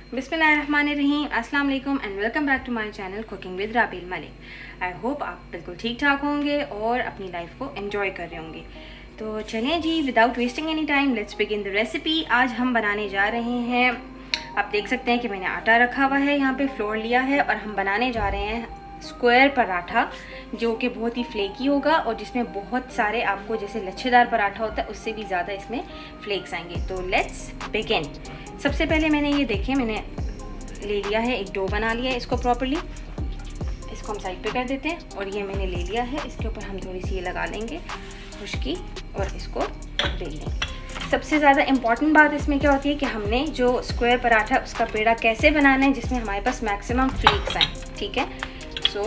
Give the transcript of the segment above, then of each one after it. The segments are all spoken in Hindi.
बिस्मिल्लाहिर्रहमानिर्रहीम, अस्सलाम वालेकुम and welcome back to my channel cooking with Rabeel Malik. I hope आप बिल्कुल ठीक ठाक होंगे और अपनी लाइफ को एंजॉय कर रहे होंगे। तो चलें जी, without wasting any time let's begin the recipe. आज हम बनाने जा रहे हैं, आप देख सकते हैं कि मैंने आटा रखा हुआ है, यहाँ पे फ्लोर लिया है और हम बनाने जा रहे हैं स्क्वायर पराठा जो कि बहुत ही फ्लेकी होगा और जिसमें बहुत सारे आपको जैसे लच्छेदार पराठा होता है उससे भी ज़्यादा इसमें फ्लेक्स आएंगे। तो लेट्स बिगिन। सबसे पहले मैंने ये देखें, मैंने ले लिया है एक डो बना लिया है इसको प्रॉपर्ली। इसको हम साइड पे कर देते हैं और ये मैंने ले लिया है, इसके ऊपर हम थोड़ी सी ये लगा लेंगे खुश्की और इसको बेल लेंगे। सबसे ज़्यादा इम्पॉर्टेंट बात इसमें क्या होती है कि हमने जो स्क्वायर पराठा उसका पेड़ा कैसे बनाना है जिसमें हमारे पास मैक्सिमम फ्लेक्स आए, ठीक है। So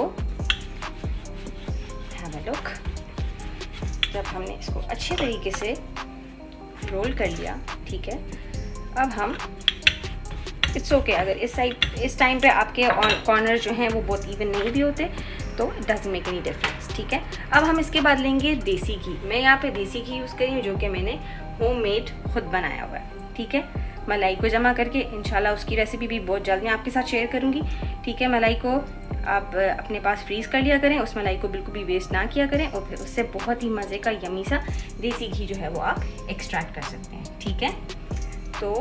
have a look. जब हमने इसको अच्छे तरीके से रोल कर लिया, ठीक है, अब हम इट्स ओके अगर इस टाइम पे आपके कॉर्नर जो हैं वो बहुत इवन नहीं भी होते तो it doesn't make any difference, ठीक है। अब हम इसके बाद लेंगे देसी घी। मैं यहाँ पे देसी घी यूज़ करी है जो कि मैंने होममेड खुद बनाया हुआ है, ठीक है। मलाई को जमा करके इंशाल्लाह उसकी रेसिपी भी बहुत जल्द मैं आपके साथ शेयर करूँगी, ठीक है। मलाई को आप अपने पास फ्रीज़ कर लिया करें, उस मलाई को बिल्कुल भी वेस्ट ना किया करें और फिर उससे बहुत ही मज़े का यमी सा देसी घी जो है वो आप एक्सट्रैक्ट कर सकते हैं, ठीक है। तो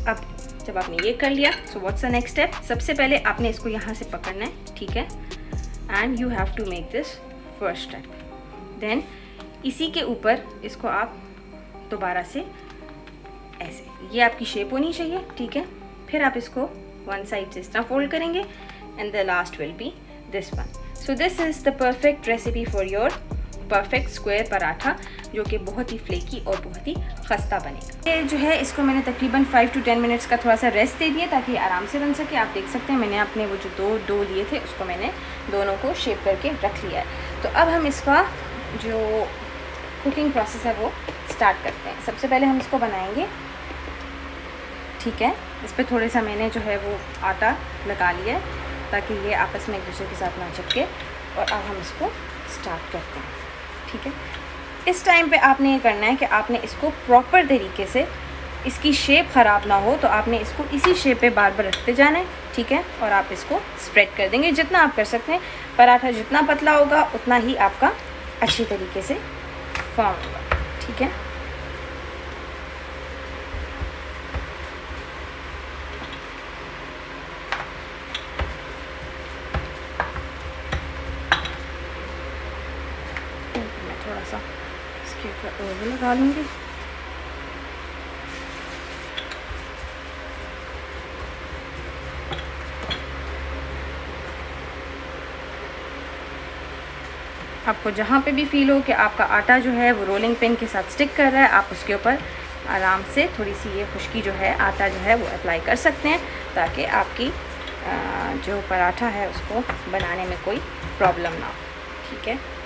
अब जब आपने ये कर लिया, so what's the next step. सबसे पहले आपने इसको यहाँ से पकड़ना है, ठीक है, and you have to make this first step. Then इसी के ऊपर इसको आप दोबारा से ऐसे, ये आपकी शेप होनी चाहिए, ठीक है। फिर आप इसको वन साइड से इस तरह फोल्ड करेंगे and the last will be this one. So this is the perfect recipe for your perfect square paratha जो कि बहुत ही फ्लेकी और बहुत ही खस्ता बनेगा। ये जो है इसको मैंने तकरीबन 5 to 10 मिनट्स का थोड़ा सा रेस्ट दे दिया ताकि आराम से बन सके। आप देख सकते हैं मैंने अपने वो जो दो डो लिए थे उसको मैंने दोनों को शेप करके रख लिया है। तो अब हम इसका जो कुकिंग प्रोसेस है वो स्टार्ट करते हैं। सबसे पहले हम इसको बनाएंगे, ठीक है। इस पर थोड़ा सा मैंने जो है वो आटा लगा लिया है ताकि ये आपस में एक दूसरे के साथ ना चिपके। और अब हम इसको स्टार्ट करते हैं, ठीक है। इस टाइम पे आपने ये करना है कि आपने इसको प्रॉपर तरीके से, इसकी शेप ख़राब ना हो तो आपने इसको इसी शेप पे बार बार रखते जाना है, ठीक है। और आप इसको स्प्रेड कर देंगे जितना आप कर सकते हैं। पराठा जितना पतला होगा उतना ही आपका अच्छी तरीके से फॉर्म होगा, ठीक है। थोड़ा सा इसके ऊपर ऑयल लगा लूँगी। आपको जहाँ पे भी फील हो कि आपका आटा जो है वो रोलिंग पिन के साथ स्टिक कर रहा है, आप उसके ऊपर आराम से थोड़ी सी ये खुश्की जो है आटा जो है वो अप्लाई कर सकते हैं ताकि आपकी जो पराठा है उसको बनाने में कोई प्रॉब्लम ना हो, ठीक है।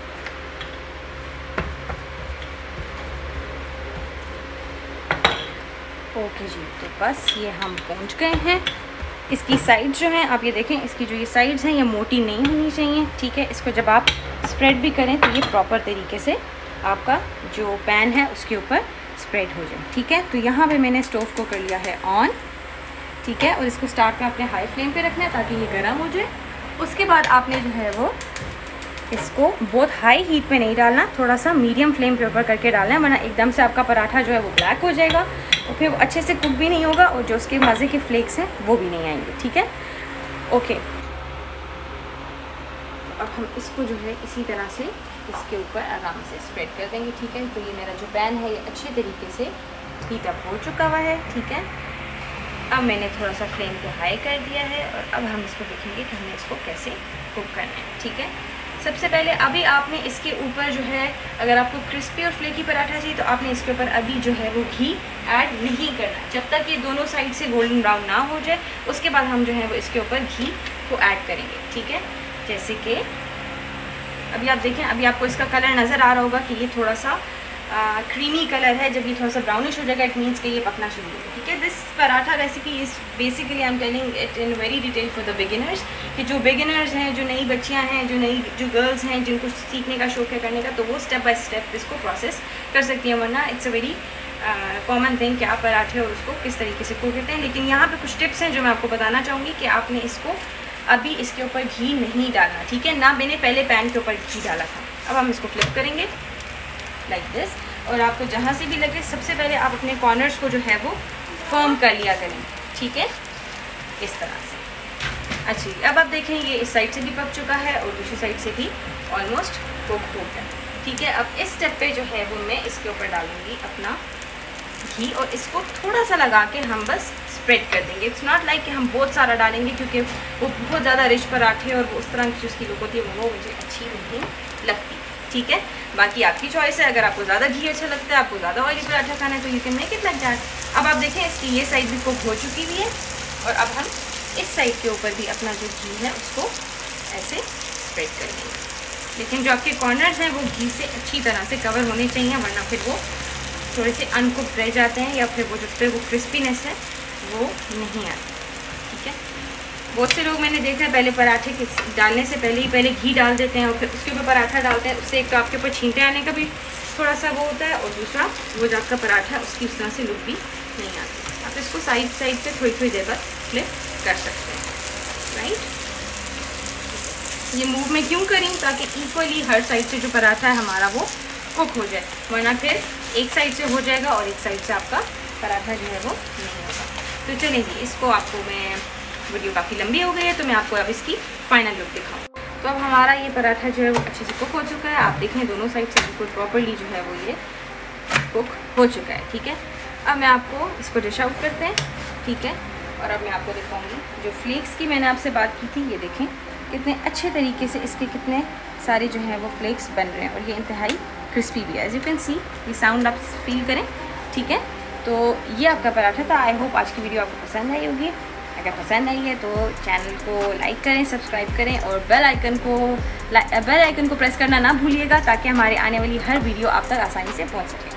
ओके जी, तो बस ये हम पहुंच गए हैं। इसकी साइड्स जो हैं आप ये देखें, इसकी जो ये साइड्स हैं ये मोटी नहीं होनी चाहिए, ठीक है। इसको जब आप स्प्रेड भी करें तो ये प्रॉपर तरीके से आपका जो पैन है उसके ऊपर स्प्रेड हो जाए, ठीक है। तो यहाँ पे मैंने स्टोव को कर लिया है ऑन, ठीक है। और इसको स्टार्ट में अपने हाई फ्लेम पे रखना है ताकि ये गर्म हो जाए। उसके बाद आपने जो है वो इसको बहुत हाई हीट पे नहीं डालना, थोड़ा सा मीडियम फ्लेम पे ऊपर करके डालना है, वरना एकदम से आपका पराठा जो है वो ब्लैक हो जाएगा और फिर वो अच्छे से कुक भी नहीं होगा और जो उसके मज़े के फ्लेक्स हैं वो भी नहीं आएंगे, ठीक है। ओके, अब हम इसको जो है इसी तरह से इसके ऊपर आराम से स्प्रेड कर देंगे, ठीक है। तो ये मेरा जो पैन है ये अच्छे तरीके से हीट अप हो चुका हुआ है, ठीक है। अब मैंने थोड़ा सा फ्लेम को हाई कर दिया है और अब हम इसको देखेंगे कि हमें इसको कैसे कुक करना है, ठीक है। सबसे पहले अभी आपने इसके ऊपर जो है, अगर आपको क्रिस्पी और फ्लेकी पराठा चाहिए तो आपने इसके ऊपर अभी जो है वो घी ऐड नहीं करना जब तक ये दोनों साइड से गोल्डन ब्राउन ना हो जाए। उसके बाद हम जो है वो इसके ऊपर घी को ऐड करेंगे, ठीक है। जैसे कि अभी आप देखें, अभी आपको इसका कलर नज़र आ रहा होगा कि ये थोड़ा सा क्रीमी कलर है। जब ये थोड़ा सा ब्राउनिश हो जाएगा इट मीन्स कि ये पकना शुरू होगा, ठीक है। This paratha recipe is basically I am telling it in very detail for the beginners, कि जो बिगिनर्स हैं, जो नई बच्चियां हैं, जो गर्ल्स हैं जिनको सीखने का शौक है करने का, तो वो स्टेप बाय स्टेप इसको प्रोसेस कर सकती हैं, वरना it's a very common thing कि आप पराठे और उसको किस तरीके से कुक करते हैं। लेकिन यहाँ पे कुछ टिप्स हैं जो मैं आपको बताना चाहूँगी कि आपने इसको अभी इसके ऊपर घी नहीं डालना, ठीक है ना। मैंने पहले पैन के ऊपर घी डाला था। अब हम इसको फ्लिप करेंगे लाइक दिस, और आपको जहाँ से भी लगे सबसे पहले आप अपने कॉर्नर्स को जो है वो फर्म कर लिया करें, ठीक है, इस तरह से। अच्छा, अब आप देखें ये इस साइड से भी पक चुका है और दूसरी साइड से भी ऑलमोस्ट कुक हो गया, ठीक है। अब इस स्टेप पे जो है वो मैं इसके ऊपर डालूंगी अपना घी और इसको थोड़ा सा लगा के हम बस स्प्रेड कर देंगे। इट्स नॉट लाइक कि हम बहुत सारा डालेंगे, क्योंकि वो बहुत ज़्यादा रिच पराठे और उस तरह की उसकी लुक होती है वो मुझे अच्छी नहीं लगती, ठीक है। बाकी आपकी चॉइस है, अगर आपको ज़्यादा घी अच्छा लगता है, आपको ज़्यादा ऑयली पराठा खाना है तो you can make it like that. अब आप देखें इसकी ये साइड भी कुक हो चुकी हुई है और अब हम इस साइड के ऊपर भी अपना जो घी है उसको ऐसे स्प्रेड कर देंगे। लेकिन जो आपके कॉर्नर्स हैं वो घी से अच्छी तरह से कवर होने चाहिए, वरना फिर वो थोड़े से अनकुक्ड रह जाते हैं या फिर वो जो पे वो क्रिस्पीनेस है वो नहीं आती, ठीक है। बहुत से लोग मैंने देखा है पहले पराठे के डालने से पहले घी डाल देते हैं और फिर उसके ऊपर पराठा डालते हैं। उससे एक तो आपके ऊपर छींटे आने का भी थोड़ा सा वो होता है और दूसरा वो जो आपका पराठा है उसकी उस तरह से लुक भी नहीं आती। आप इसको साइड पे थोड़ी देर बाद फ्लिप कर सकते हैं, राइट। ये मूव मैं क्यों करी, ताकि इक्वली हर साइड से जो पराठा है हमारा वो कुक हो जाए, वरना फिर एक साइड से हो जाएगा और एक साइड से आपका पराठा जो है वो नहीं होगा। तो चलेंगे, इसको आपको मैं वीडियो काफ़ी लंबी हो गई है तो मैं आपको अब इसकी फाइनल लुक दिखाऊँ। तो अब हमारा ये पराठा जो है वो अच्छे से कुक हो चुका है। आप देखें दोनों साइड से बिल्कुल प्रॉपरली जो है वो ये कुक हो चुका है, ठीक है। अब मैं आपको इसको डिश आउट करते हैं, ठीक है। और अब मैं आपको दिखाऊंगी जो फ्लेक्स की मैंने आपसे बात की थी, ये देखें कितने अच्छे तरीके से इसके कितने सारे जो हैं वो फ्लेक्स बन रहे हैं और ये इंतहाई क्रिस्पी भी है। एज यू कैन सी, ये साउंड आप फील करें, ठीक है। तो ये आपका पराठा था। आई होप आज की वीडियो आपको पसंद आई होगी। अगर पसंद आई है तो चैनल को लाइक करें, सब्सक्राइब करें और बेल आइकन को प्रेस करना ना भूलिएगा, ताकि हमारे आने वाली हर वीडियो आप तक आसानी से पहुंच सके।